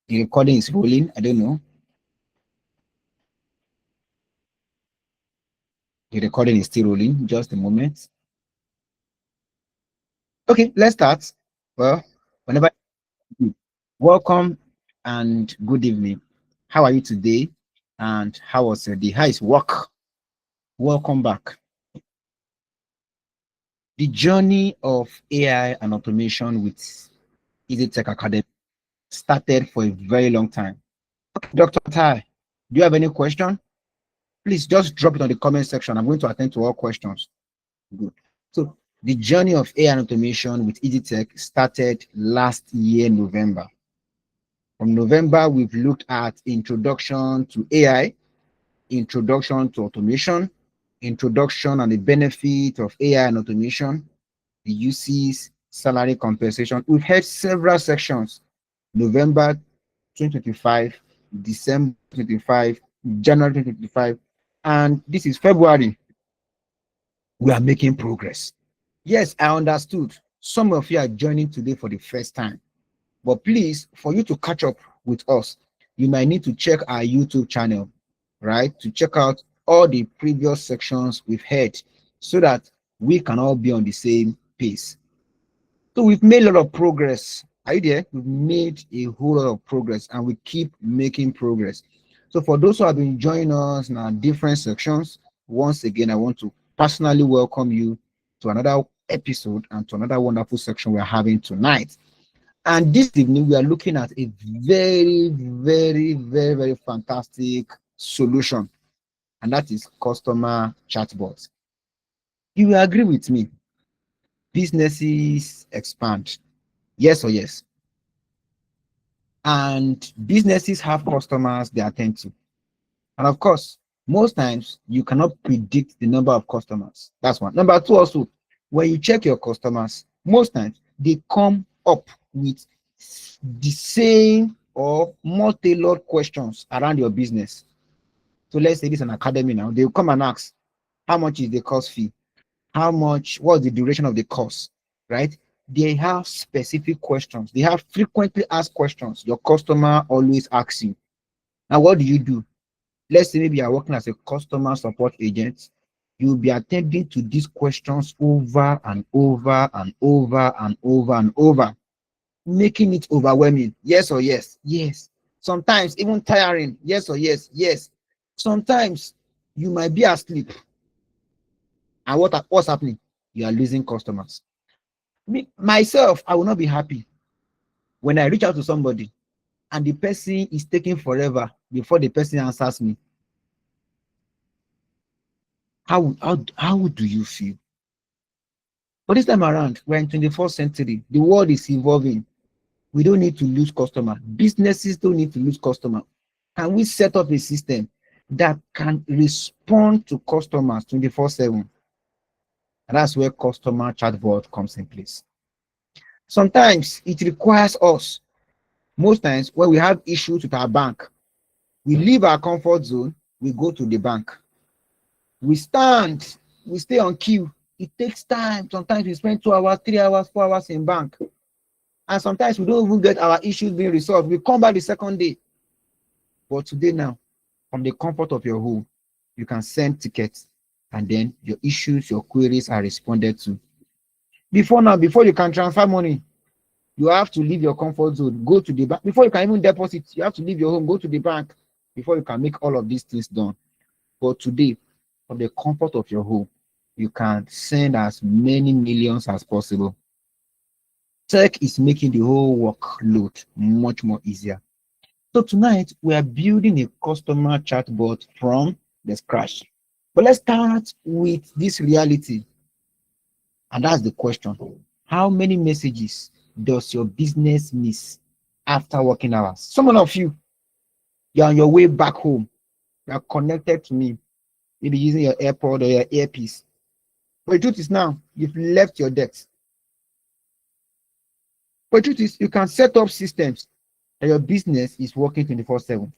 The recording is rolling. I don't know. The recording is still rolling. Just a moment. Okay, let's start. Well, whenever welcome and good evening. How are you today? And how was your day? How is work? Welcome back. The journey of AI and automation with Easy Tech Academy started for a very long time. Dr. Tai, do you have any question? Please just drop it on the comment section. I'm going to attend to all questions. Good. So the journey of AI and automation with Easy Tech started last year, November. From November, we've looked at introduction to AI, introduction to automation, introduction and the benefit of AI and automation, the uses, salary compensation. We've had several sections, November 2025, December 2025, January 2025, and this is February. We are making progress. Yes, I understood. Some of you are joining today for the first time, but please, for you to catch up with us, you might need to check our YouTube channel, right? To check out all the previous sections we've had so that we can all be on the same pace. So we've made a lot of progress. Are you there? We've made a whole lot of progress and we keep making progress. So for those who have been joining us in our different sections, once again, I want to personally welcome you to another episode and to another wonderful section we're having tonight. And this evening, we are looking at a very, very, very, very fantastic solution, and that is customer chatbots. You will agree with me. Businesses expand. Yes or yes? And businesses have customers they attend to. And of course, most times you cannot predict the number of customers. That's one. Number two, also, when you check your customers, most times they come up with the same or more tailored questions around your business. So let's say this is an academy now. They'll come and ask, how much is the course fee? How much, what's the duration of the course? Right? They have specific questions. They have frequently asked questions. Your customer always asks you. Now, what do? Let's say maybe you're working as a customer support agent. You'll be attending to these questions over and over and over and over and over, making it overwhelming. Yes or yes? Yes. Sometimes even tiring. Yes or yes? Yes. Sometimes you might be asleep. And what's happening? You are losing customers. Me, myself, I will not be happy when I reach out to somebody and the person is taking forever before the person answers me. How do you feel? But this time around, we're in 21st century. The world is evolving. We don't need to lose customer. Businesses don't need to lose customer. Can we set up a system that can respond to customers 24/7? And that's where customer chatbot comes in place. Sometimes it requires us. Most times when we have issues with our bank, we leave our comfort zone, we go to the bank. We stand, we stay on queue. It takes time. Sometimes we spend 2 hours, 3 hours, 4 hours in bank. And sometimes we don't even get our issues being resolved. We come back the second day. But today now, from the comfort of your home, you can send tickets and then your issues, your queries are responded to. Before you can transfer money, you have to leave your comfort zone, go to the bank. Before you can even deposit, you have to leave your home, go to the bank before you can make all of these things done. But today, from the comfort of your home, you can send as many millions as possible. Tech is making the whole workload much more easier. So tonight, we are building a customer chatbot from the scratch. But let's start with this reality. And that's the question. How many messages does your business miss after working hours? Some of you, you're on your way back home. You're connected to me, maybe using your AirPod or your earpiece. But the truth is now, you've left your desk. But the truth is, you can set up systems that your business is working 24/7.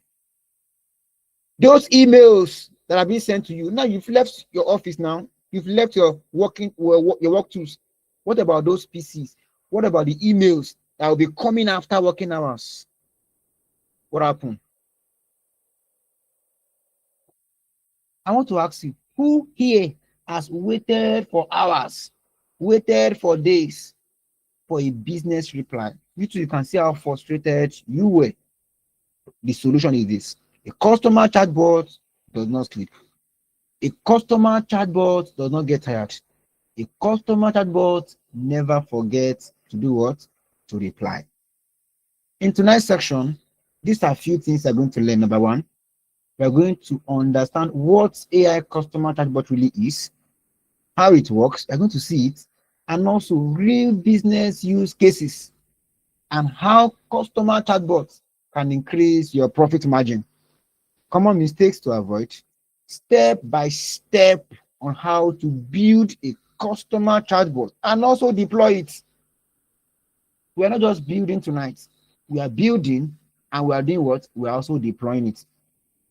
Those emails that are being sent to you, now you've left your office now, you've left your work tools. What about those PCs? What about the emails that will be coming after working hours? What happened? I want to ask you, who here has waited for hours, waited for days for a business reply? You too, you can see how frustrated you were. The solution is this: a customer chatbot does not sleep. A customer chatbot does not get tired. A customer chatbot never forgets to do what? To reply. In tonight's section, these are a few things you're going to learn. Number one, we're going to understand what AI customer chatbot really is, how it works, you're going to see it, and also real business use cases and how customer chatbots can increase your profit margin. Common mistakes to avoid, step by step on how to build a customer chatbot and also deploy it. We are not just building tonight, we are building and we are doing what? We are also deploying it.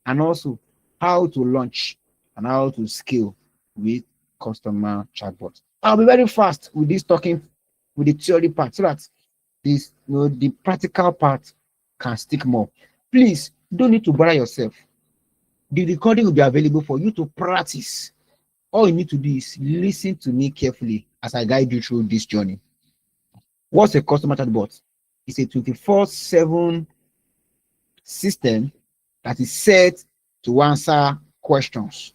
And also how to launch and how to scale with customer chatbot. I'll be very fast with this talking with the theory part so that this, the practical part can stick more. Please don't need to bother yourself. The recording will be available for you to practice. All you need to do is listen to me carefully as I guide you through this journey. What's a customer chatbot? It's a 24/7 system that is set to answer questions,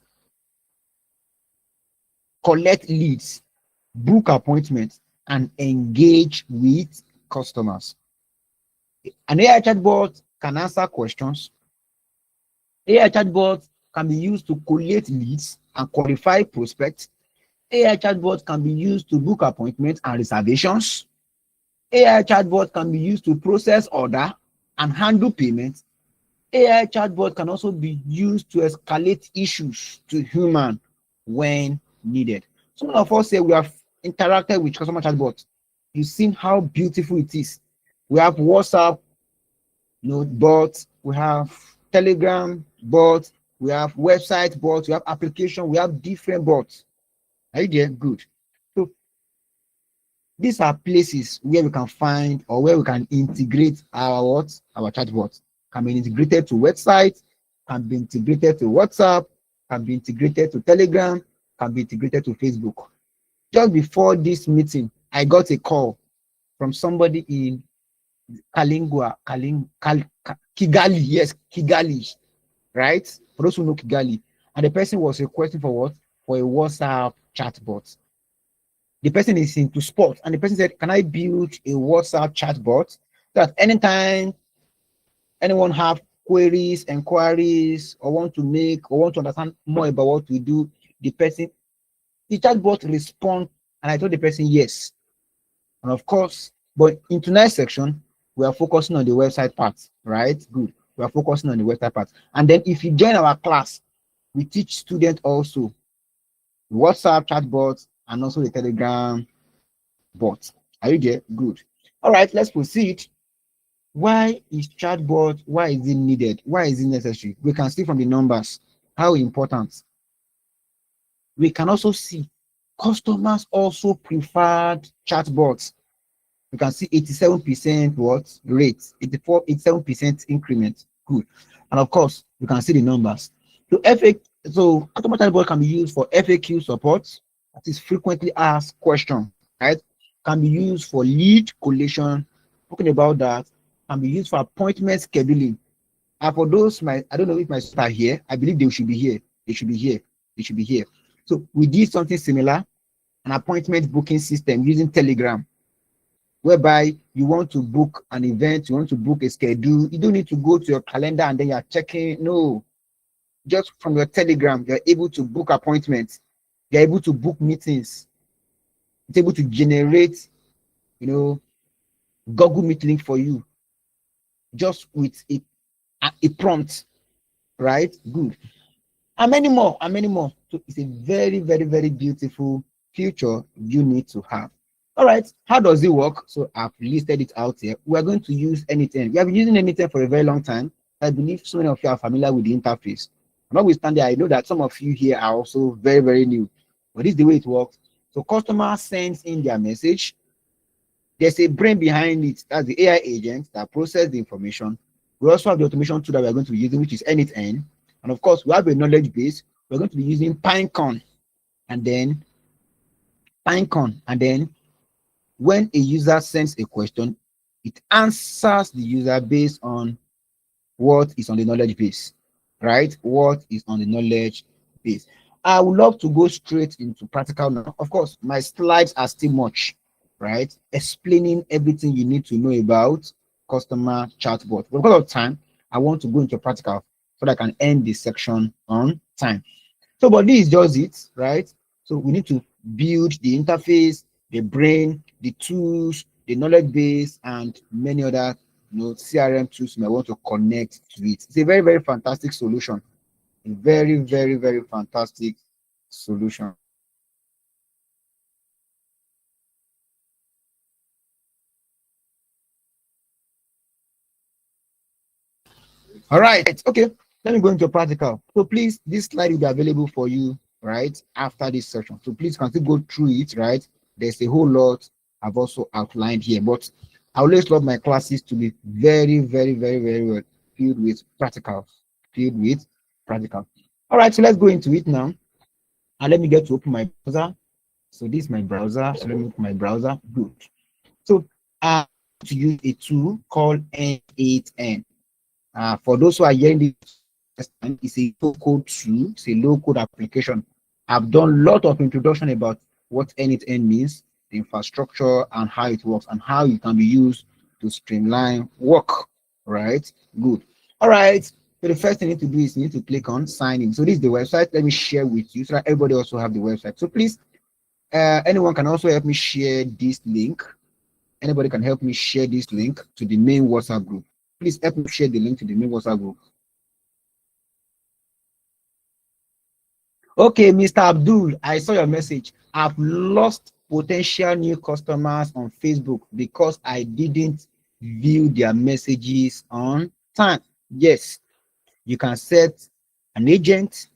collect leads, book appointments, and engage with customers. An AI chatbot can answer questions. AI chatbot can be used to collate leads and qualify prospects. AI chatbot can be used to book appointments and reservations. AI chatbot can be used to process order and handle payments. AI chatbot can also be used to escalate issues to human when needed. Some of us say we have interacted with customer chatbot. You've seen how beautiful it is. We have WhatsApp, bots, we have Telegram bots, we have website bots, we have application, we have different bots. Are you there? Good. So these are places where we can find or where we can integrate our chatbot. Can be integrated to website, can be integrated to WhatsApp, can be integrated to Telegram, can be integrated to Facebook. Just before this meeting, I got a call from somebody in Kigali. Yes, Kigali, right? For those who know Kigali. And the person was requesting for what? For a WhatsApp chatbot. The person is into sports, and the person said, can I build a WhatsApp chatbot that anytime anyone have queries, inquiries, or want to understand more about what we do, the chatbot respond, and I told the person yes. And of course, but in tonight's section, we are focusing on the website part, right? Good. We are focusing on the website part. And then if you join our class, we teach students also WhatsApp chatbots and also the Telegram bot. Are you there? Good. All right, let's proceed. Why is chatbot? Why is it needed? Why is it necessary? We can see from the numbers how important. We can also see customers also preferred chatbots. You can see 87% what rate, 87% increment. Good. And of course, you can see the numbers. So customer chatbot can be used for FAQ support, that is frequently asked question, right? Can be used for lead collation. Talking about that, can be used for appointment scheduling. And for those, I don't know if my students are here. I believe they should be here. They should be here. They should be here. So we did something similar, an appointment booking system using Telegram, whereby you want to book an event, you want to book a schedule. You don't need to go to your calendar and then you're checking. No, just from your Telegram, you're able to book appointments. You're able to book meetings. It's able to generate, Google Meet link for you just with a prompt, right? Good. And many more, and many more. So it's a very, very, very beautiful feature you need to have. All right, how does it work? So I've listed it out here. We're going to use n8n. We have been using n8n for a very long time. I believe so many of you are familiar with the interface. Notwithstanding, I know that some of you here are also very, very new. But this is the way it works. So customer sends in their message. There's a brain behind it. That's the AI agent that processes the information. We also have the automation tool that we are going to be using, which is n8n. And of course, we have a knowledge base. We're going to be using Pinecone, and then when a user sends a question, it answers the user based on what is on the knowledge base, right? What is on the knowledge base. I would love to go straight into practical now. Of course, my slides are still much, right? Explaining everything you need to know about customer chatbot. But because of time, I want to go into practical so that I can end this section on time. So, but this is just it, right? So we need to build the interface, the brain, the tools, the knowledge base, and many other CRM tools you may want to connect to it. It's a very, very fantastic solution. A very, very, very fantastic solution. All right, okay. Let me go into practical. So please, this slide will be available for you right after this session. So please can still go through it, right? There's a whole lot I've also outlined here, but I always love my classes to be very, very, very, very well filled with practical. Filled with practical. All right, so let's go into it now. And let me get to open my browser. So this is my browser. So let me open my browser. Good. So I'm going to use a tool called n8n. For those who are hearing this, it's a low-code tool. It's a low-code application. I've done a lot of introduction about what n8n means, the infrastructure, and how it works, and how it can be used to streamline work. Right? Good. All right. So the first thing you need to do is you need to click on sign in. So this is the website. Let me share with you so that everybody also have the website. So please, anyone can also help me share this link. Anybody can help me share this link to the main WhatsApp group. Please help me share the link to the main WhatsApp group. Okay, Mr. Abdul, I saw your message. I've lost potential new customers on Facebook because I didn't view their messages on time. Yes, you can set an agent,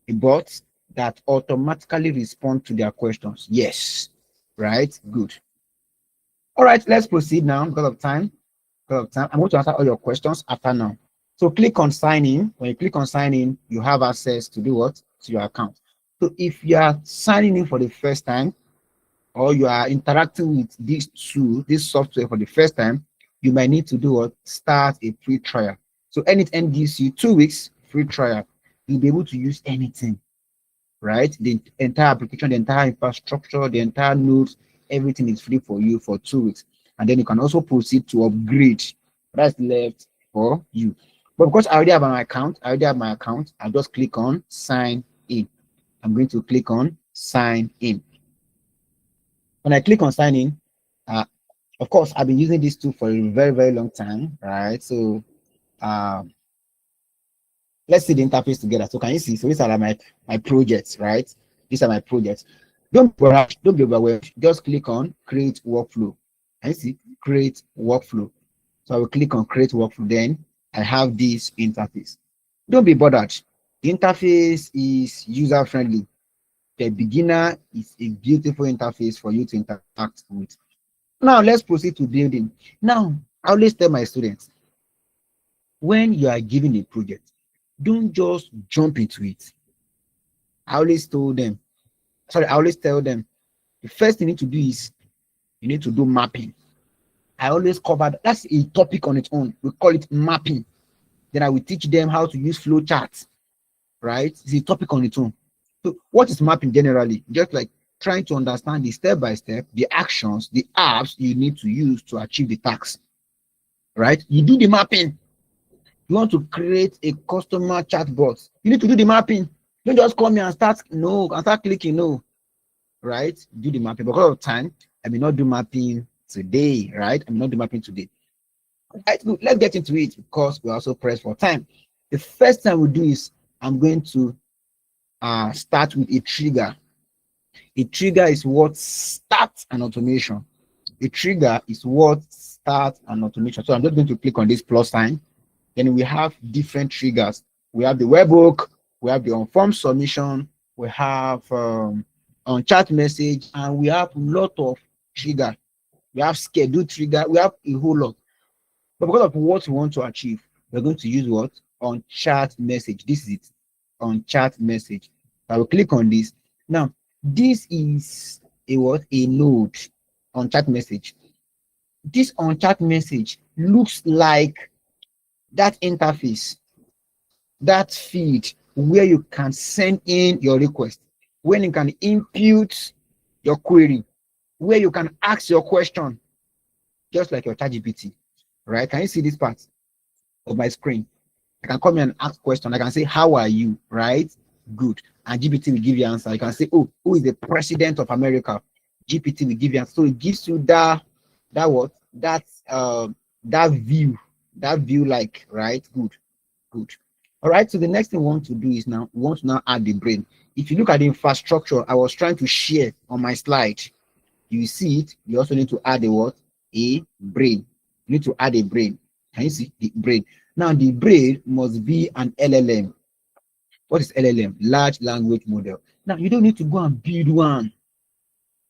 a bot that automatically respond to their questions. Yes, right? Good. All right, let's proceed now because of time. I'm going to answer all your questions after now. So click on sign in. When you click on sign in, you have access to do what? To your account. So if you are signing in for the first time, or you are interacting with this tool, this software for the first time, you might need to do what? Start a free trial. So n8n gives you 2 weeks free trial. You'll be able to use anything, right? The entire application, the entire infrastructure, the entire nodes, everything is free for you for 2 weeks. And then you can also proceed to upgrade. That's left for you. But because I already have my account, I'll just click on sign in. I'm going to click on sign in. When I click on sign in, of course, I've been using this tool for a very, very long time, right? So let's see the interface together. So can you see? So these are my projects, right? These are my projects. Don't be overwhelmed. Just click on create workflow. Can you see? Create workflow. So I will click on create workflow. Then I have this interface. Don't be bothered. The interface is user friendly. The beginner is a beautiful interface for you to interact with. Now let's proceed to building. Now, I always tell my students, when you are given a project, don't just jump into it. I always tell them, the first thing you need to do is you need to do mapping. I always cover that's a topic on its own. We call it mapping. Then I will teach them how to use flow charts, right? It's a topic on its own. So what is mapping generally? Just like trying to understand the step by step, the actions, the apps you need to use to achieve the task, right? You do the mapping. You want to create a customer chatbot. You need to do the mapping. Don't just come here and start clicking. No, right? Do the mapping. Because of time, I may not do mapping today, right? I may not do mapping today. Right, good. Let's get into it because we're also pressed for time. The first thing we do is I'm going to start with a trigger. A trigger is what starts an automation. A trigger is what starts an automation. So I'm just going to click on this plus sign. Then we have different triggers. We have the webhook, we have the on-form submission, we have on chat message, and we have a lot of trigger. We have schedule trigger, we have a whole lot. But because of what we want to achieve, We're going to use what? On chat message. This is it. On chat message. I will click on this. Now, this is a what? A node on chat message. This on chat message looks like that interface, that feed where you can send in your request, when you can input your query, where you can ask your question, just like your ChatGPT, right? Can you see this part of my screen? I can come in and ask question. I can say, "How are you?" Right? Good. And GPT will give you answer. You can say, "Oh, who is the president of America?" GPT will give you answer. So it gives you that what? That view. That view, like, right? Good. Good. All right. So the next thing we want to do is now we want to now add the brain. If you look at the infrastructure I was trying to share on my slide, you see it. You also need to add a what? A brain. You need to add a brain. Can you see the brain? Now the brain must be an LLM. What is LLM? Large language model. Now you don't need to go and build one.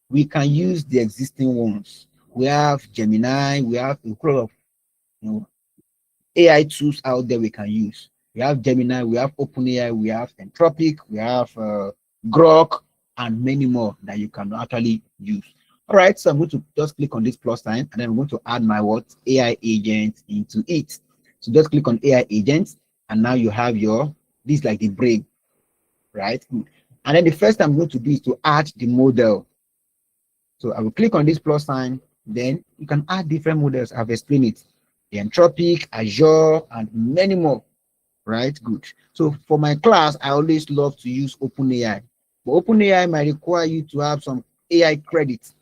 We can use the existing ones. We have Gemini. We have a lot of, you know, AI tools out there we can use. We have Gemini, we have OpenAI, we have Entropic, we have Grok, and many more that you can actually use. All right, so I'm going to just click on this plus sign, and then I'm going to add my what? AI agent into it. So just click on AI agent, and now you have your, this like the brain, right? Good. And then the first I'm going to do is to add the model. So I will click on this plus sign, then you can add different models. I've explained it. The Entropic, Azure, and many more. Right? Good. So for my class, I always love to use OpenAI. But OpenAI might require you to have some AI credit.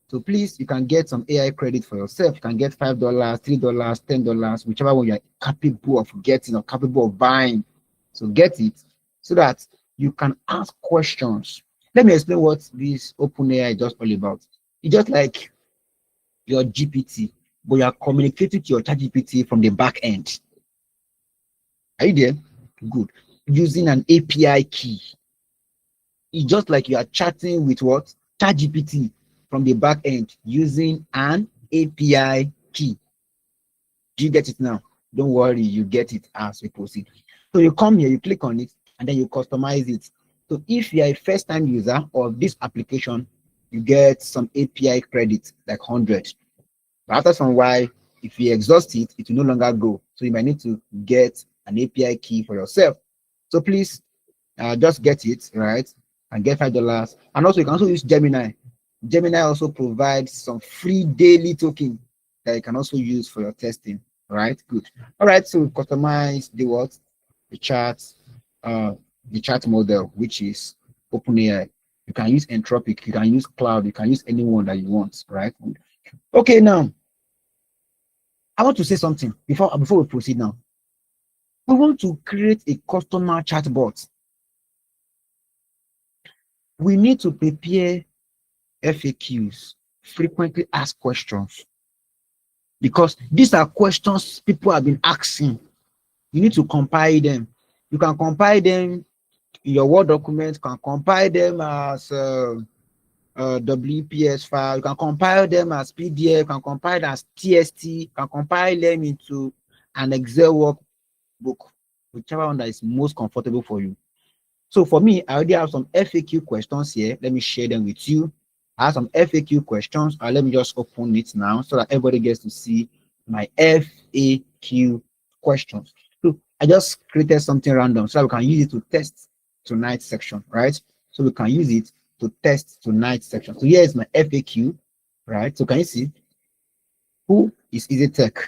So please, you can get some AI credit for yourself. You can get $5, $3, $10, whichever one you are capable of getting or capable of buying. So get it so that you can ask questions. Let me explain what this OpenAI is just all about. It's just like your GPT, but you are communicating to your ChatGPT from the back end. Are you there? Good. Using an API key. It's just like you are chatting with what? ChatGPT from the back end using an API key. Do you get it now? Don't worry, you get it as we proceed. So you come here, you click on it, and then you customize it. So if you are a first-time user of this application, you get some API credit, like 100. But after some while, if you exhaust it, it will no longer go. So you might need to get an API key for yourself. So please just get it, right? And get $5. And also you can also use Gemini. Gemini also provides some free daily token that you can also use for your testing. Right? Good. All right, so customize the what? The chat model, which is OpenAI. You can use Entropic, you can use Cloud, you can use anyone that you want, right? Okay, now I want to say something before we proceed now. We want to create a customer chatbot. We need to prepare FAQs, frequently asked questions, because these are questions people have been asking. You need to compile them. You can compile them in your Word document, you can compile them as WPS file, you can compile them as PDF, you can compile them as TST, you can compile them into an Excel workbook, whichever one that is most comfortable for you. So for me, I already have some FAQ questions here. Let me share them with you. I have some FAQ questions. Let me just open it now so that everybody gets to see my FAQ questions. So I just created something random so that we can use it to test tonight's section, right? So we can use it to test tonight's section. So here is my FAQ, right? So can you see who is EasyTech,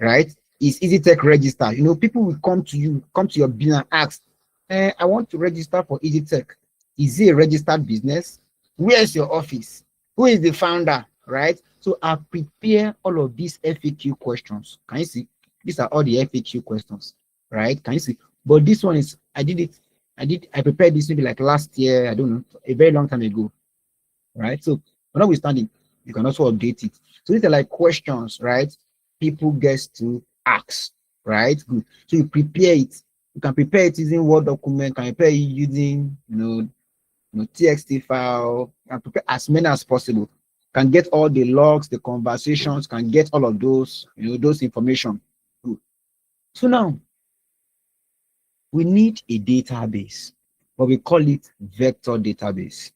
right? Is EasyTech registered? You know, people will come to you, come to your business and ask, I want to register for EasyTech. Is it a registered business? Where's your office? Who is the founder? Right? So I prepare all of these FAQ questions. Can you see? These are all the FAQ questions, right? Can you see? But this one is, I prepared this maybe like last year, I don't know, a very long time ago, right? So notwithstanding, you can also update it. So these are like questions, right? People get to ask, right? Good. So you prepare it. You can prepare it using Word document, can prepare it using, TXT file, and prepare as many as possible. Can get all the logs, the conversations, can get all of those, those information. Good. So now we need a database, but we call it vector database.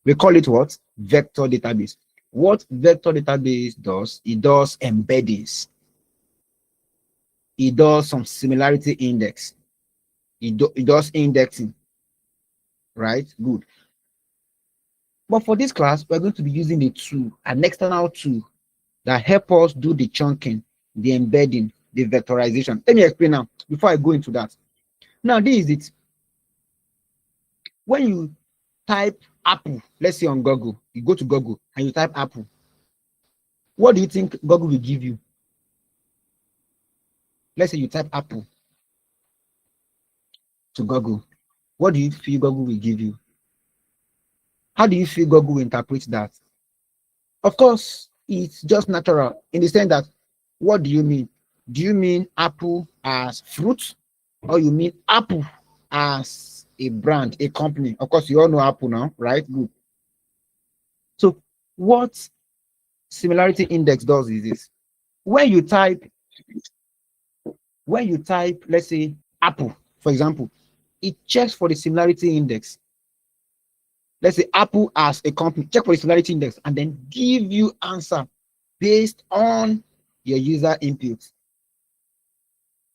We call it what? Vector database. What vector database does, it does embeddings. It does some similarity index. It does indexing, right? Good. But for this class, we're going to be using a tool, an external tool that help us do the chunking, the embedding, the vectorization. Let me explain now before I go into that. Now, this is it. When you type Apple, let's say on Google, you go to Google and you type Apple, what do you think Google will give you? Let's say you type Apple to Google. What do you feel Google will give you? How do you feel Google will interpret that? Of course, it's just natural in the sense that, what do you mean? Do you mean apple as fruit, or you mean Apple as a brand, a company? Of course, you all know Apple now, right? Good. So what similarity index does is this. When you type, let's say Apple, for example, it checks for the similarity index. Let's say Apple as a company, check for the similarity index, and then give you answer based on your user input.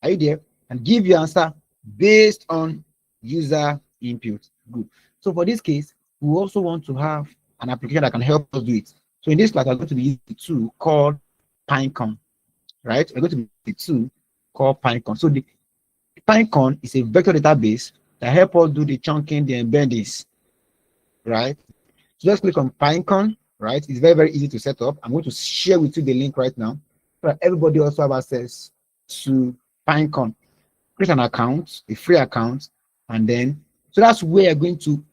Are you there? And give you answer based on user input. Good. So for this case, we also want to have an application that can help us do it. So in this class, we're going to be using a tool called Pinecone, right? We're going to be using a tool called Pinecone. So the Pinecone is a vector database that help us do the chunking, the embeddings, right? So just click on Pinecone, right? It's very, very easy to set up. I'm going to share with you the link right now so that everybody also have access to Pinecone. Create an account, a free account, and then, so that's where you're going to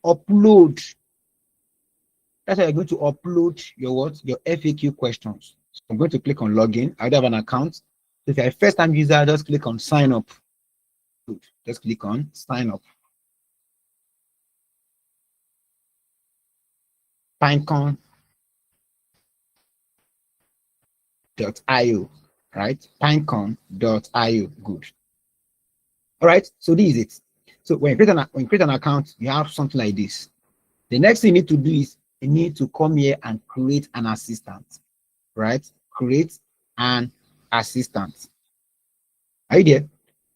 upload. That's how you're going to upload your what? Your FAQ questions. So I'm going to click on login. I already have an account. So if you're a first-time user, just click on sign up. Good. Just click on sign up. Pinecone.io, right? Pinecone.io. Good. All right. So this is it. So when you create an account, you have something like this. The next thing you need to do is you need to come here and create an assistant, right? Create an assistant. Are you there?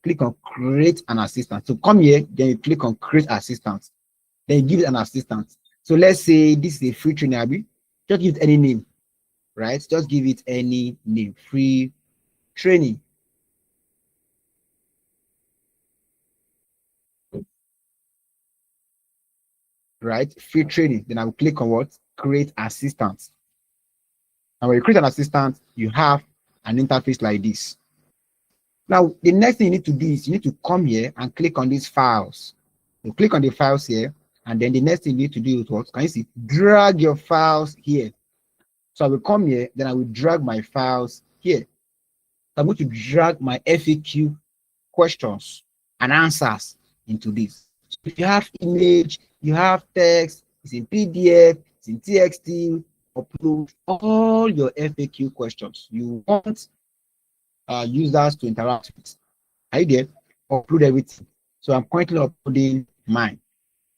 Click on create an assistant. So come here, then you click on create assistant. Then you give it an assistant. So let's say this is a free training, Abby. Just give it any name, right? Just give it any name. Free training. Right? Free training. Then I will click on what? Create assistant. And when you create an assistant, you have an interface like this. Now, the next thing you need to do is you need to come here and click on these files. You click on the files here, and then the next thing you need to do is what? Can you see? Drag your files here. So I will come here, then I will drag my files here. So I'm going to drag my FAQ questions and answers into this. So if you have image, you have text, it's in PDF, it's in TXT, upload all your FAQ questions you want users to interact with. Are you there? Upload everything. So I'm currently uploading mine,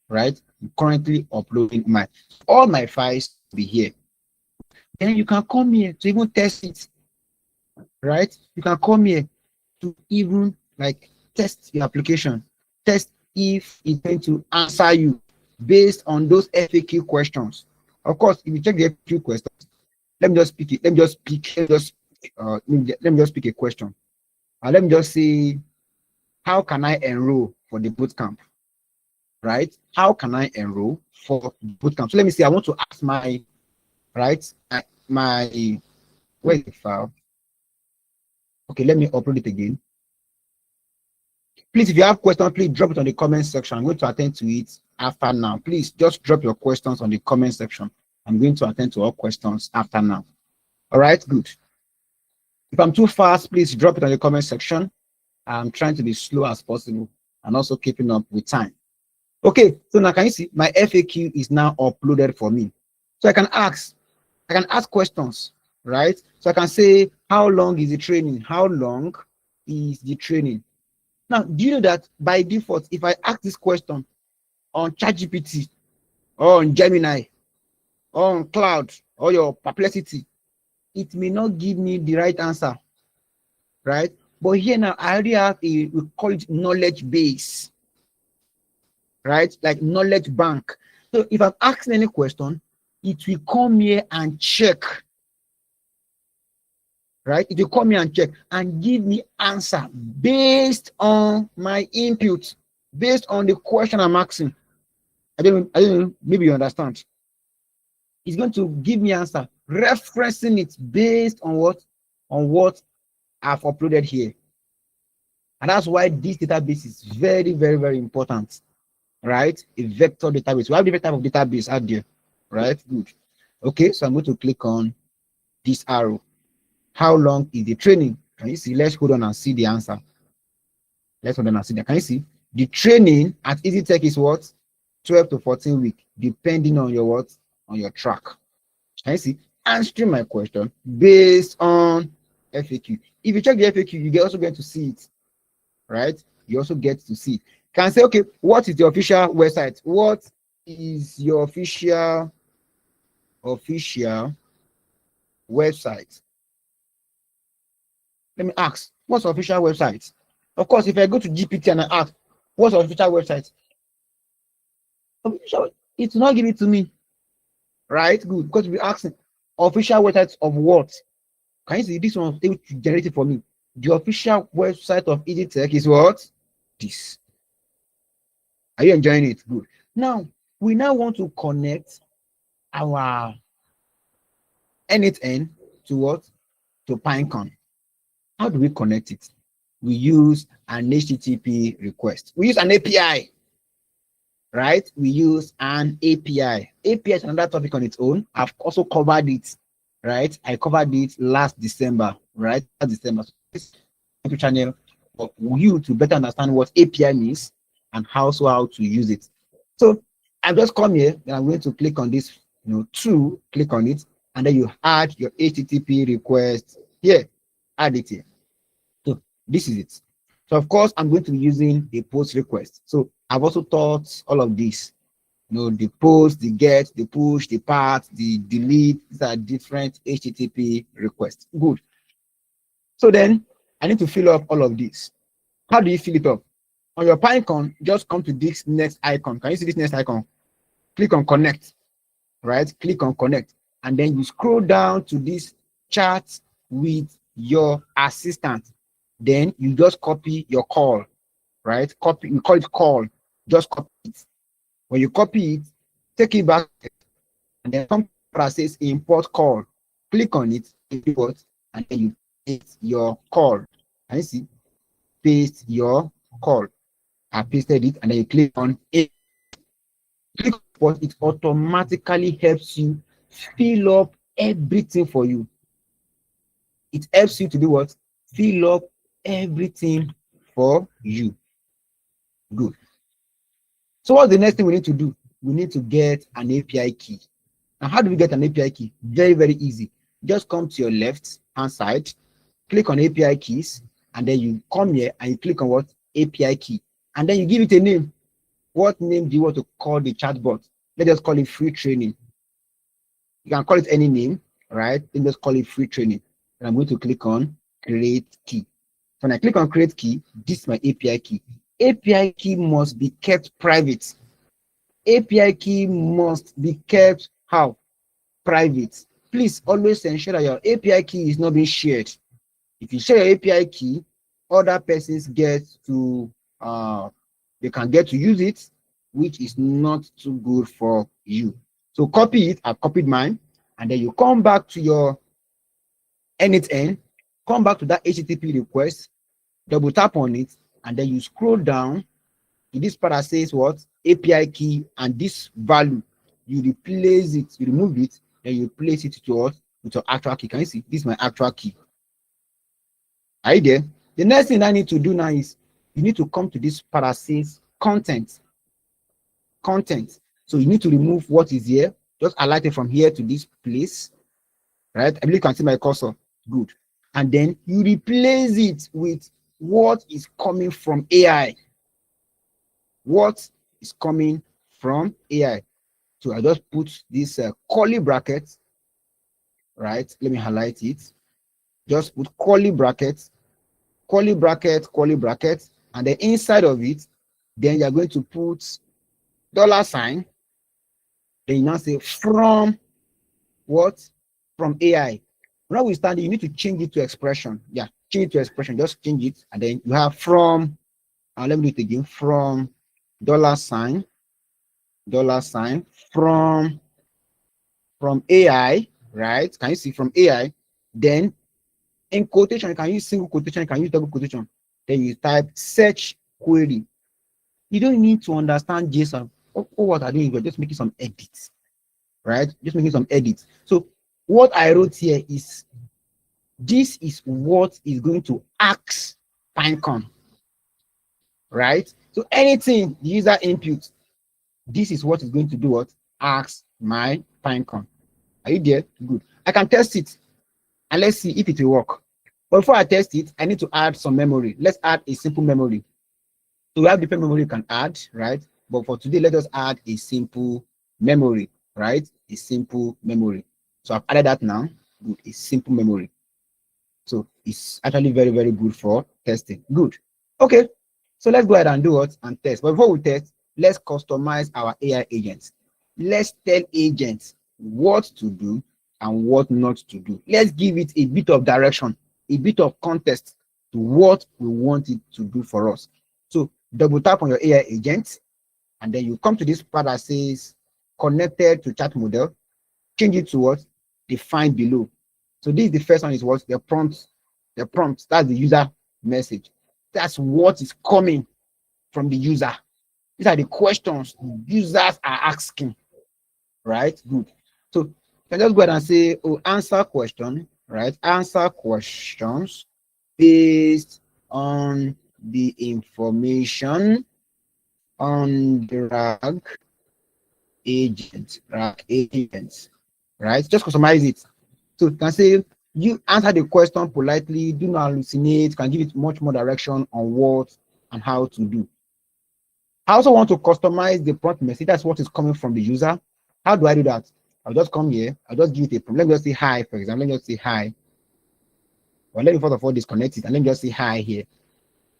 right? I'm currently uploading mine. All my files will be here. Then you can come here to even test it, right? You can come here to even like test your application, test if it's going to answer you based on those FAQ questions. Of course, if you check the FAQ questions, let me just pick it. Let me just pick a question. Let me just say, how can I enroll for the bootcamp? Right? How can I enroll for the bootcamp? So let me see. I want to ask my where is the file? Okay, let me upload it again. Please, if you have questions, please drop it on the comment section. I'm going to attend to it after now. Please just drop your questions on the comment section. I'm going to attend to all questions after now. All right, good. If I'm too fast, please drop it on the comment section. I'm trying to be slow as possible and also keeping up with time. Okay, so now can you see my FAQ is now uploaded for me? So I can ask questions, right? So I can say, how long is the training? How long is the training. Now, do you know that by default, if I ask this question on ChatGPT or on Gemini or on Cloud or your Perplexity, it may not give me the right answer, right? But here now, I already have we call it knowledge base, right? Like knowledge bank. So if I'm asking any question, it will come here and check, right? It will come here and check and give me answer based on my input, based on the question I'm asking. I don't know, maybe you understand. It's going to give me answer, referencing it based on what I've uploaded here. And that's why this database is very, very, very important, right? A vector database. We have different type of database out there, right? Good. Okay, so I'm going to click on this arrow. How long is the training? Can you see? Let's hold on and see the answer. Let's hold on and see that. Can you see? The training at EasyTech is what? 12 to 14 weeks, depending on your what? On your track. Can you see? Answering my question based on FAQ. If you check the FAQ, you also get to see it, right? You also get to see it. Can say, okay, what is the official website? What is your official website? Let me ask, what's the official website? Of course, if I go to GPT and I ask, what's the official website? It will not give it to me, right? Good, because we're asking official website of what? Can you see this one able to generate it for me? The official website of EasyTech is what? This. Are you enjoying it? Good. Now, we now want to connect our n8n to what? To Pinecone. How do we connect it? We use an HTTP request. We use an API, right? We use an API. API is another topic on its own. I've also covered it, right? I covered it last December, right? Last December. So this channel for you to better understand what API means and how to use it. So I just come here and I'm going to click on this, click on it, and then you add your HTTP request here. Add it here. So this is it. So of course I'm going to be using a post request. So I've also taught all of this. The post, the get, the push, the part, the delete. These are different HTTP requests. Good. So then I need to fill up all of this. How do you fill it up? On your Pinecone, just come to this next icon. Can you see this next icon? Click on connect, right? Click on connect. And then you scroll down to this chat with your assistant. Then you just copy your call, right? Copy, we call it call. Just copy it. When you copy it, take it back, and then come says import call. Click on it, import, and then you paste your call. Can you see? Paste your call. I pasted it, and then you click on it. Click on it, automatically helps you fill up everything for you. It helps you to do what? Fill up everything for you. Good. So what's the next thing we need to do? We need to get an API key. Now, how do we get an API key? Very, very easy. Just come to your left hand side, click on API keys, and then you come here and you click on what? API key. And then you give it a name. What name do you want to call the chatbot? Let's just call it free training. You can call it any name, right? Then just call it free training. And I'm going to click on create key. So when I click on create key, this is my API key. API key must be kept private. API key must be kept how? Private. Please always ensure that your API key is not being shared. If you share your API key, other persons get to they can get to use it, which is not too good for you. So copy it. I've copied mine, and then you come back to your n8n, come back to that HTTP request, double tap on it, and then you scroll down to this part that says what? API key, and this value, you replace it, you remove it, and you place it to what? With your actual key. Can you see? This is my actual key. Are you there? The next thing I need to do now is you need to come to this part that says content. Content. So you need to remove what is here. Just highlight it from here to this place. Right? I believe you can see my cursor. Good. And then you replace it with what is coming from AI. What is coming from AI? So I just put this curly bracket, right? Let me highlight it. Just put curly brackets, curly bracket, curly bracket, and then inside of it, then you're going to put $sign. Then you now say from what? From AI. Now we stand, you need to change it to expression. Yeah, change it to expression. Just change it, and then you have from. Let me do it again. From $sign, from AI, right? Can you see from AI? Then in quotation, you can use single quotation, you can use double quotation. Then you type search query. You don't need to understand JSON. What are doing? You're just making some edits, right? Just making some edits. So what I wrote here is this is what is going to ask Pinecone, right? So anything the user input, this is what is going to do what? Ask my Pinecone. Are you there? Good. I can test it and let's see if it will work. But before I test it, I need to add some memory. Let's add a simple memory. So we have different memory you can add, right? But for today, let us add a simple memory, right? A simple memory. So I've added that now. Good. A simple memory. So it's actually very, very good for testing. Good. Okay. So let's go ahead and do what? And test. But before we test, let's customize our AI agents. Let's tell agents what to do and what not to do. Let's give it a bit of direction, a bit of context to what we want it to do for us. So double tap on your AI agent, and then you come to this part that says connected to chat model. Change it to what? Defined below. So this is the first one is what? The prompt. The prompt, that's the user message. That's what is coming from the user. These are the questions users are asking, right? Good. So you can just go ahead and say, oh, answer question, right? Answer questions based on the information on the RAG agents, right? Just customize it. So you can say, you answer the question politely, do not hallucinate, can give it much more direction on what and how to do. I also want to customize the prompt message. That's what is coming from the user. How do I do that? I'll just come here. I'll just give it a prompt. Let me just say hi, for example. Let me just say hi. Well, let me first of all disconnect it and let me just say hi here.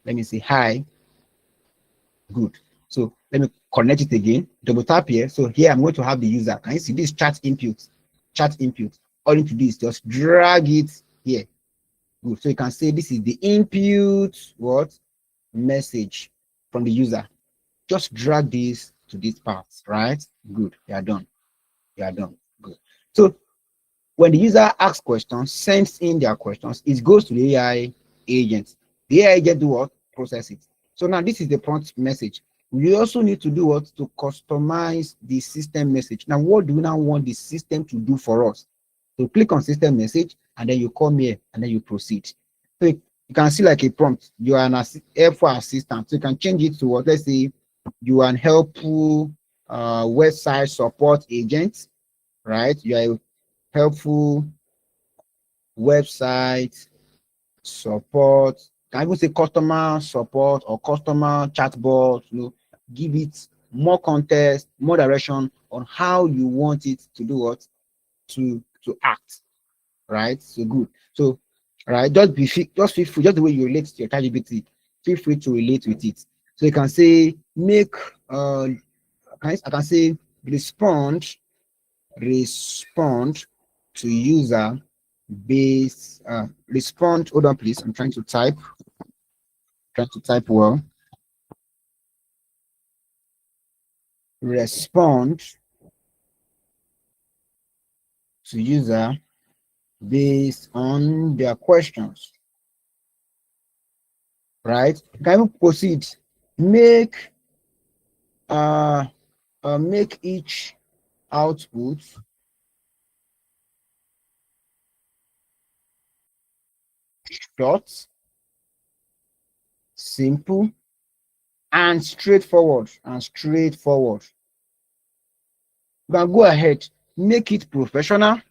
Let me say hi. Good. So let me connect it again. Double tap here. So here I'm going to have the user. Can you see this chat input? Chat input. All you need to do is just drag it here. Good. So you can say this is the input what message from the user. Just drag this to this part, right? Good. You are done. You are done. Good. So when the user asks questions, sends in their questions, it goes to the AI agent. The AI agent do what? Process it. So now this is the prompt message. We also need to do what? To customize the system message. Now, what do we now want the system to do for us? So click on system message, and then you come here, and then you proceed. So you can see like a prompt. You are an helpful assistant. So you can change it to what? Let's say you are an helpful website support agent, right? You are a helpful website support. Can even say customer support or customer chatbot. You know, give it more context, more direction on how you want it to do what to act, right? So good. So right, just feel free, just the way you relate to your ChatGPT, feel free to relate with it. So you can say make I can say respond to user based respond. Hold on, please. I'm trying to type. Well. Respond to user based on their questions. Right? Can we proceed? Make make each output short, simple, and straightforward. You can go ahead, make it professional,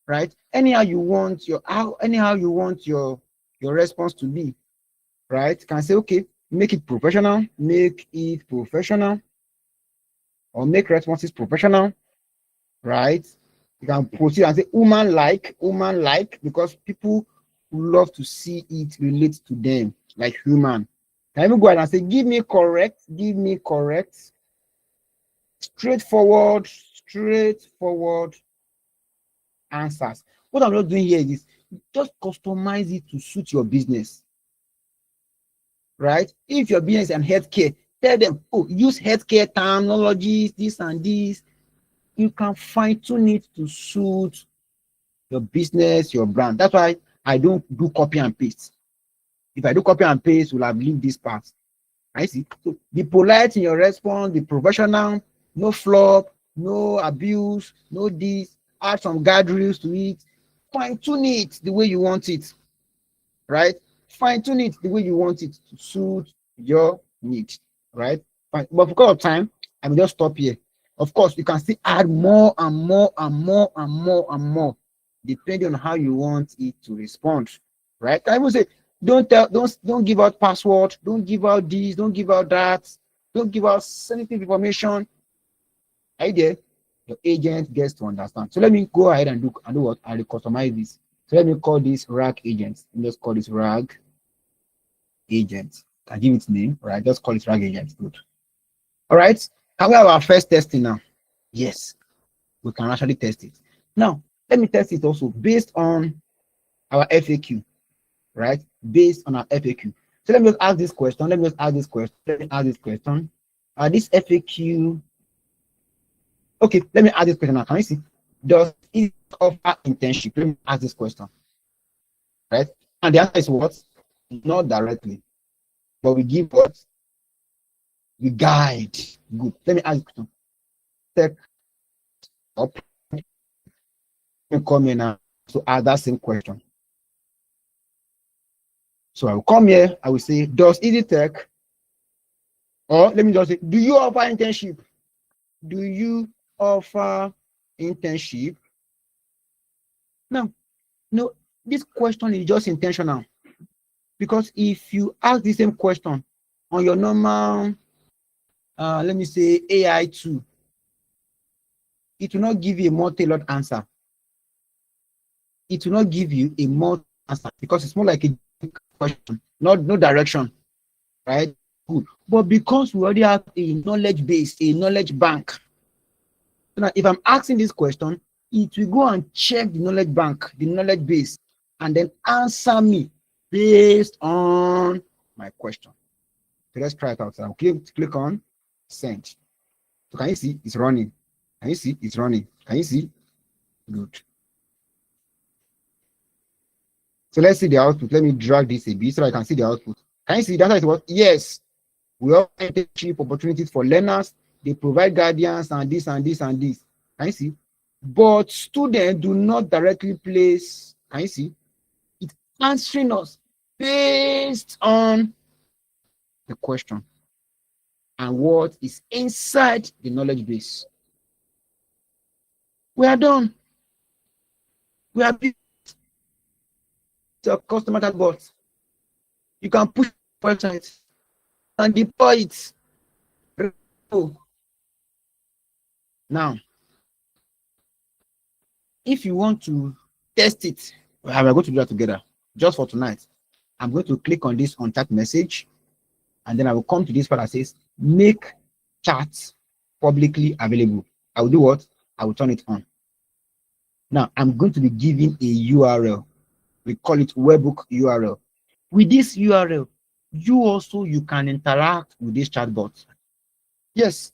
right? Anyhow you want your response to be. right? You can say, okay, make it professional, or make responses professional, right? You can proceed and say woman like, because people love to see it relate to them like human. Can even go ahead and say, give me correct, straightforward answers. What I'm not doing here is just customize it to suit your business, right? If your business is in healthcare, tell them, oh, use healthcare terminologies, this and this. You can fine tune it to suit your business, your brand. That's why I don't do copy and paste. If I do copy and paste, we'll have leave this part. I see. So be polite in your response, be professional, no flop, no abuse, no this, add some guardrails to it, fine tune it the way you want it, right? Fine tune it the way you want it to suit your needs, right? Fine. But because of time, I will just stop here. Of course, you can still add more and more and more and more and more, depending on how you want it to respond, right? I will say, don't give out password, don't give out this, don't give out that, don't give out sensitive information. Are you there? Your agent gets to understand. So let me go ahead and do what? I will customize this. So let me call this rag agent. Let's call this rag agent. I give it name, right? Just call it rag agent. Good. All right. Can we have our first testing now? Yes, we can actually test it. Now, let me test it also based on our FAQ, right? Based on our FAQ. So let me just ask this question. This FAQ. Okay, let me ask this question now. Can you see? Does it offer internship? Let me ask this question, right? And the answer is what? Not directly, but we give what? We guide. Good. Let me ask you. Tech up. You come here now to ask that same question. So I will come here. I will say, does Easy Tech, or let me just say, do you offer internship? Do you offer internship? No, no. This question is just intentional, because if you ask the same question on your normal, let me say AI tool, it will not give you a more tailored answer. It will not give you a more answer because it's more like a question, not no direction, right? Good. But because we already have a knowledge base, a knowledge bank, so now if I'm asking this question, it will go and check the knowledge bank, the knowledge base, and then answer me based on my question. So let's try it out. So I'll click on send. So can you see it's running? Can you see it's running? Can you see? Good. So let's see the output. Let me drag this a bit so I can see the output. Can you see that is what? Yes. We offer internship opportunities for learners. They provide guidance and this and this and this. Can you see? But students do not directly place. Can you see? It's answering us based on the question and what is inside the knowledge base. We are done. We are built a customer chatbot. You can push the website and deploy it. Now, if you want to test it, we are going to do that together. Just for tonight, I'm going to click on this on chat message, and then I will come to this part that says make chat publicly available. I will do what? I will turn it on. Now, I'm going to be giving a URL. We call it webhook URL. With this URL, you can interact with this chatbot. Yes.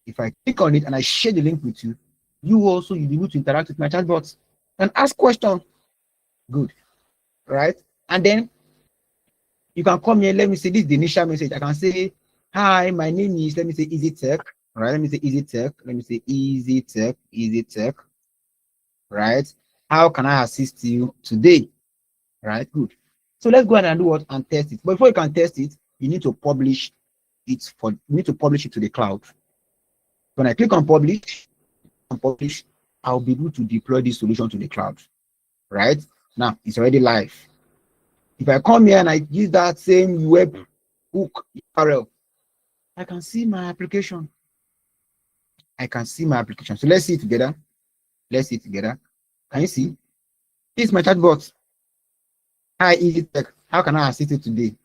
If I click on it and I share the link with you, you'll be able to interact with my chatbot and ask questions. Good. Right? And then you can come here. Let me say this is the initial message. I can say, hi, my name is, let me say Easy Tech. Right? Let me say Easy Tech. Let me say Easy Tech. Right? How can I assist you today? Right? Good. So let's go ahead and do what and test it. But before you can test it, you need to publish it to the cloud. When I click on publish, I'll be able to deploy this solution to the cloud. Right? Now it's already live. If I come here and I use that same web hook URL, I can see my application. I can see my application. So let's see it together. Let's see it together. Can you see? This is my chatbot. Hi, Easy Tech. How can I assist you today?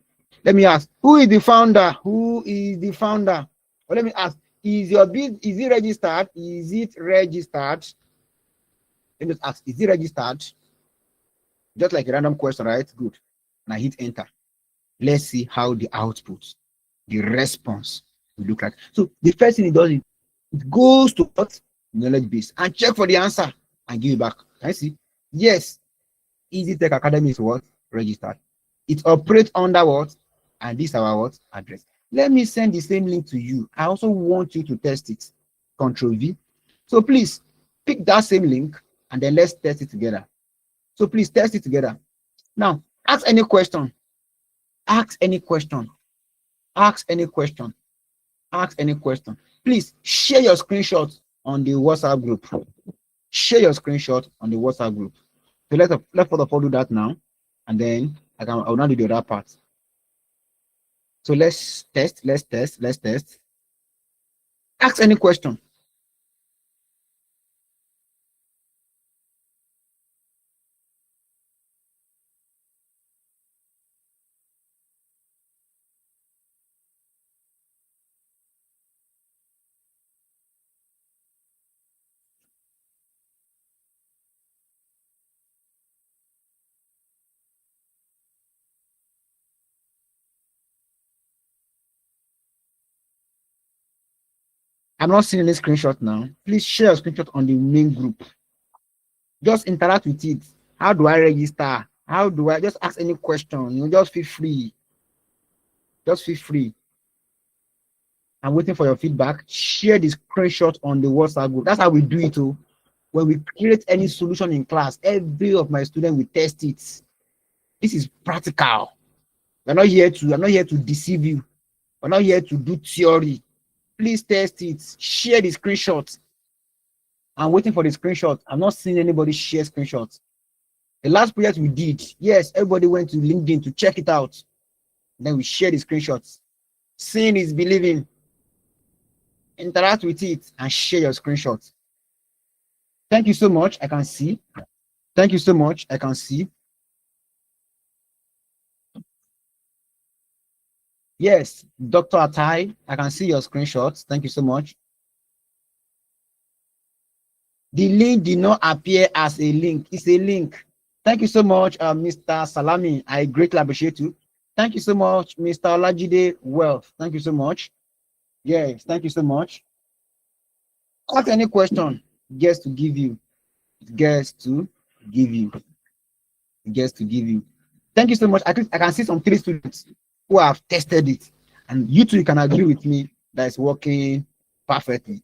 Let me ask, who is the founder? Who is the founder? Or let me ask, is your bid, is it registered? Is it registered? Let me ask, is it registered? Just like a random question, right? Good. And I hit enter. Let's see how the output, the response will look like. So the first thing it does is it goes to what? Knowledge base and check for the answer and give it back. Can you see? Yes, Easy Tech Academy is what? Registered. It operates under what? And this our what? Address. Let me send the same link to you. I also want you to test it. Control V. So please pick that same link and then let's test it together. So please test it together. Now, ask any question. Ask any question. Ask any question. Ask any question. Please share your screenshot on the WhatsApp group. Share your screenshot on the WhatsApp group. So let's first of all do that now, and then I'll now do the other part. So let's test. Ask any question. I'm not seeing any screenshot now. Please share a screenshot on the main group. Just interact with it. How do I register? How do I just ask any question? You just feel free. Just feel free. I'm waiting for your feedback. Share the screenshot on the WhatsApp group. That's how we do it too. When we create any solution in class, every of my students will test it. This is practical. I'm not here to deceive you. We're not here to do theory. Please test it. Share the screenshot. I'm waiting for the screenshot. I'm not seeing anybody share screenshots. The last project we did, yes, everybody went to LinkedIn to check it out. Then we share the screenshots. Seeing is believing. Interact with it and share your screenshots. Thank you so much. I can see. Thank you so much. I can see. Yes, Dr. Atai, I can see your screenshots. Thank you so much. The link did not appear as a link. It's a link. Thank you so much, Mr. Salami. I greatly appreciate you. Thank you so much, Mr. Olajide Wealth. Thank you so much. Yes, thank you so much. Ask any question. Guess to give you. Guess to give you. Guess to give you. Thank you so much. I can see some 3 students who have tested it. And you too, you can agree with me that it's working perfectly.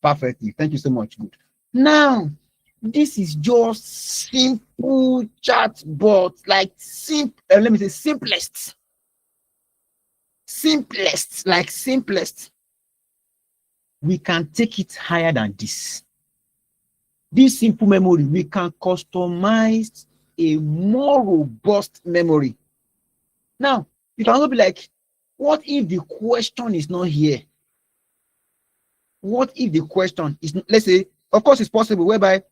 Perfectly. Thank you so much. Good. Now, this is just simple chatbot, like let me say simplest. Simplest. We can take it higher than this. This simple memory, we can customize a more robust memory. Now, you can also be like, what if the question is not here? What if the question is, let's say, of course, it's possible whereby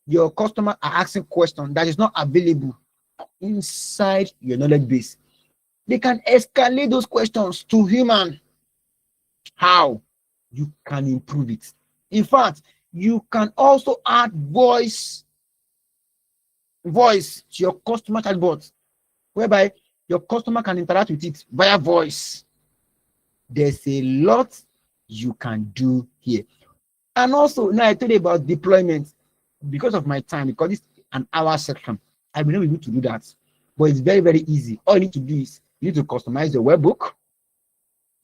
your customer are asking question that is not available inside your knowledge base. They can escalate those questions to human. How? You can improve it. In fact, you can also add voice to your customer chatbot, whereby your customer can interact with it via voice. There's a lot you can do here. And also, now I told you about deployment. Because of my time, because it's an hour section, I will not be able to do that. But it's very, very easy. All you need to do is you need to customize the webbook.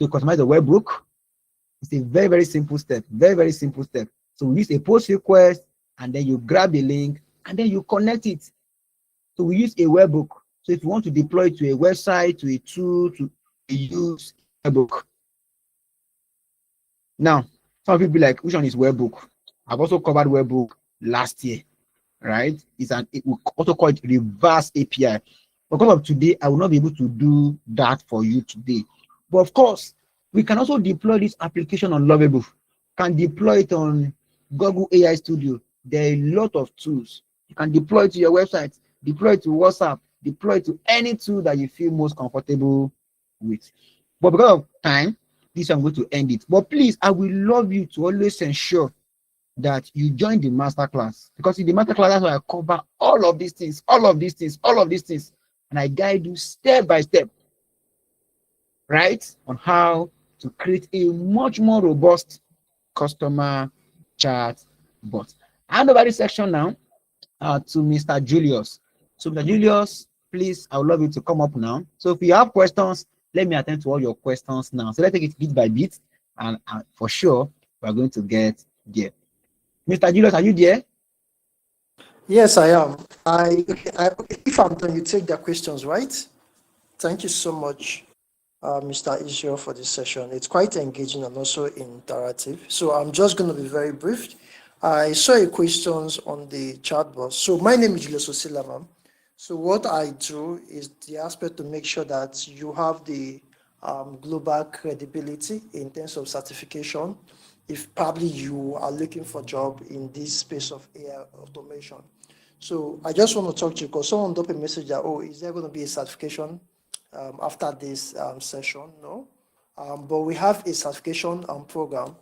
It's a very, very simple step. Very, very simple step. So we use a post request, and then you grab the link, and then you connect it. So we use a webbook. So if you want to deploy it to a website, to a tool, to use a webbook. Now, some people be like, which one is webbook? I've also covered webbook last year, right? We also call it reverse API. Because of today, I will not be able to do that for you today. But of course, we can also deploy this application on Lovable. Can deploy it on Google AI Studio. There are a lot of tools. You can deploy it to your website, deploy it to WhatsApp, deploy it to any tool that you feel most comfortable with. But because of time, this I'm going to end it. But please, I will love you to always ensure that you join the master class, because in the master class, that's where I cover all of these things, all of these things, all of these things, and I guide you step by step, right, on how to create a much more robust customer chat bot. I hand over this section now to Mr. Julius. So, Mr. Julius, please, I would love you to come up now. So, if you have questions, let me attend to all your questions now. So, let's take it bit by bit, and for sure, we're going to get there. Mr. Julius, are you there? Yes, I am. Okay, if I'm done, you take the questions, right? Thank you so much, Mr. Israel, for this session. It's quite engaging and also interactive. So I'm just going to be very brief. I saw your questions on the chat box. So my name is Julius Osilamam. So what I do is the aspect to make sure that you have the global credibility in terms of certification. If probably you are looking for a job in this space of AI automation. So I just want to talk to you because someone dropped a message that, oh, is there going to be a certification after this session? No. But we have a certification program.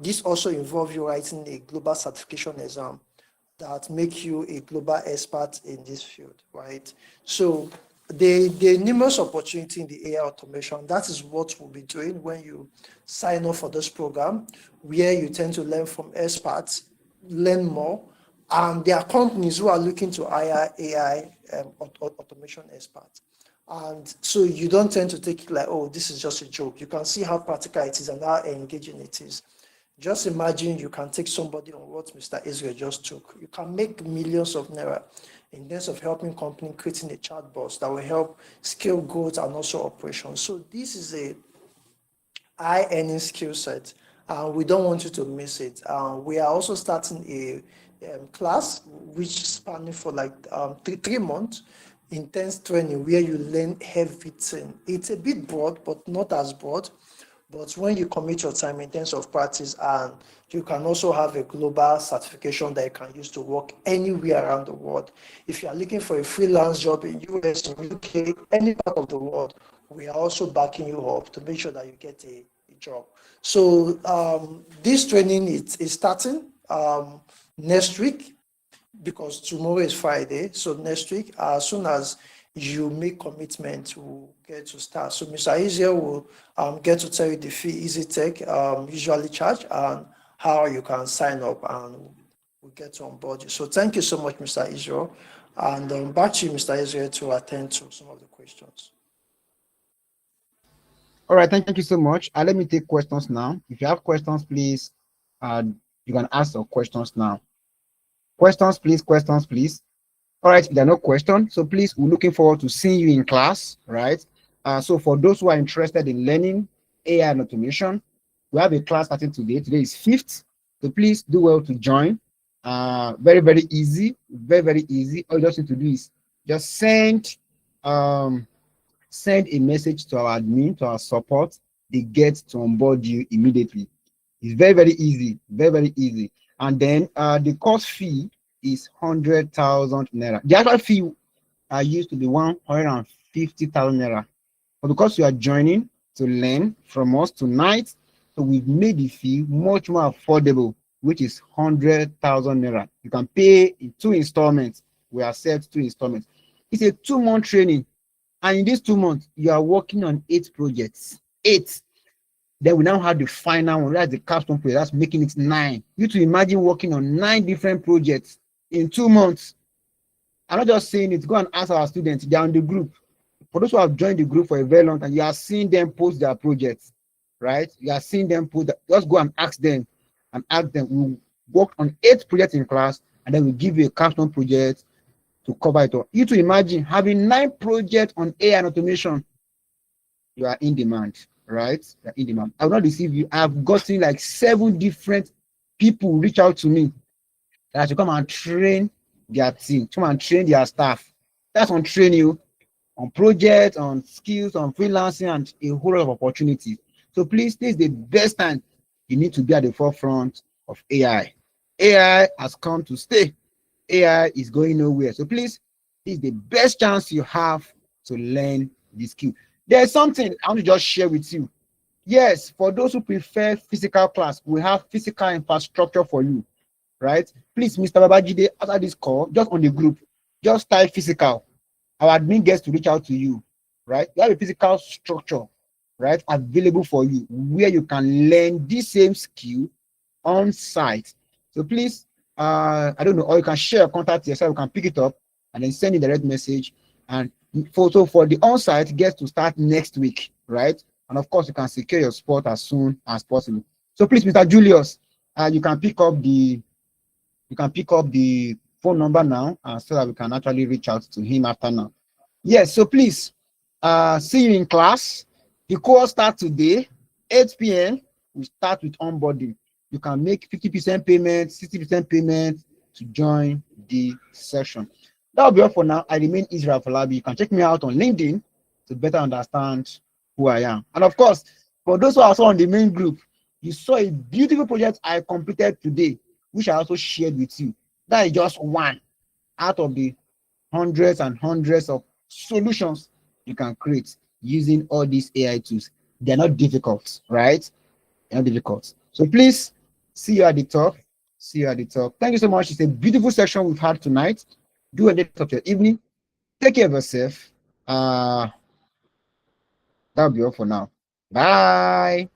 This also involves you writing a global certification exam that make you a global expert in this field, right? So the numerous opportunity in the AI automation, that is what we'll be doing when you sign up for this program, where you tend to learn from experts, learn more, and there are companies who are looking to hire AI automation experts. And so you don't tend to take it like, oh, this is just a joke. You can see how practical it is and how engaging it is. Just imagine you can take somebody on what Mr. Israel just took. You can make millions of naira in terms of helping company creating a chatbot that will help scale growth and also operations. So this is a high earning skill set, and we don't want you to miss it. We are also starting a class which is spanning for like 3 months intense training where you learn everything. It's a bit broad, but not as broad. But when you commit your time in terms of practice, and you can also have a global certification that you can use to work anywhere around the world. If you are looking for a freelance job in US, in UK, any part of the world, we are also backing you up to make sure that you get a job. So this training is starting next week, because tomorrow is Friday. So next week, as soon as you make commitment, we'll get to start. So Mr. Israel will get to tell you the fee Easy Tech usually charge and how you can sign up, and we'll get to onboard you. So thank you so much, Mr. Israel. And back to you, Mr. Israel, to attend to some of the questions. All right, thank you so much. Let me take questions now. If you have questions, please, you can ask your questions now. Questions, please, questions, please. All right, there are no questions. So please, we're looking forward to seeing you in class, right? So for those who are interested in learning AI and automation, we have a class starting today. Today is 5th. So please do well to join. Very, very easy. Very, very easy. All you just need to do is just send a message to our admin, to our support. They get to onboard you immediately. It's very, very easy. Very, very easy. And then the course fee is 100,000 naira. The actual fee used to be 150,000 naira. But because you are joining to learn from us tonight, so we've made the fee much more affordable, which is 100,000 naira. You can pay in 2 installments. We accept 2 installments. It's a 2-month training. And in these 2 months, you are working on 8 projects. 8. Then we now have the final one. That's the capstone project. That's making it 9. You to imagine working on 9 different projects in 2 months. I'm not just saying it. Go and ask our students. They're on the group. For those who have joined the group for a very long time, you are seeing them post their projects, right? You are seeing them post. Just go and ask them, We worked on 8 projects in class, and then we give you a capstone project to cover it all. You to imagine having 9 projects on AI and automation. You are in demand, right? You are in demand. I will not deceive you. I have gotten like 7 different people reach out to me that I should come and train their team, come and train their staff. That's on train you. on projects, on skills, on freelancing, and a whole lot of opportunities. So please, this is the best time you need to be at the forefront of AI. AI has come to stay. AI is going nowhere. So please, this is the best chance you have to learn this skill. There's something I want to just share with you. Yes, for those who prefer physical class, we have physical infrastructure for you, right? Please, Mr. Babajide, after this call, just on the group, just type physical. Our admin gets to reach out to you, right? You have a physical structure, right, available for you where you can learn this same skill on site. So please, I don't know, or you can share contact yourself, you can pick it up and then send a direct message. And for the on-site gets to start next week, right? And of course, you can secure your spot as soon as possible. So please, Mr. Julius, you can pick up the phone number now, so that we can actually reach out to him after now. Yes, so please, see you in class. The course starts today, 8 p.m. We start with onboarding. You can make 50% payment, 60% payment to join the session. That'll be all for now. I remain Israel Falabi. You can check me out on LinkedIn to better understand who I am. And of course, for those who are also on the main group, you saw a beautiful project I completed today, which I also shared with you. That is just one out of the hundreds and hundreds of solutions you can create using all these AI tools. They're not difficult, right? They're not difficult. So please, see you at the top. See you at the top. Thank you so much. It's a beautiful session we've had tonight. Do enjoy the rest of your evening. Take care of yourself. That'll be all for now. Bye.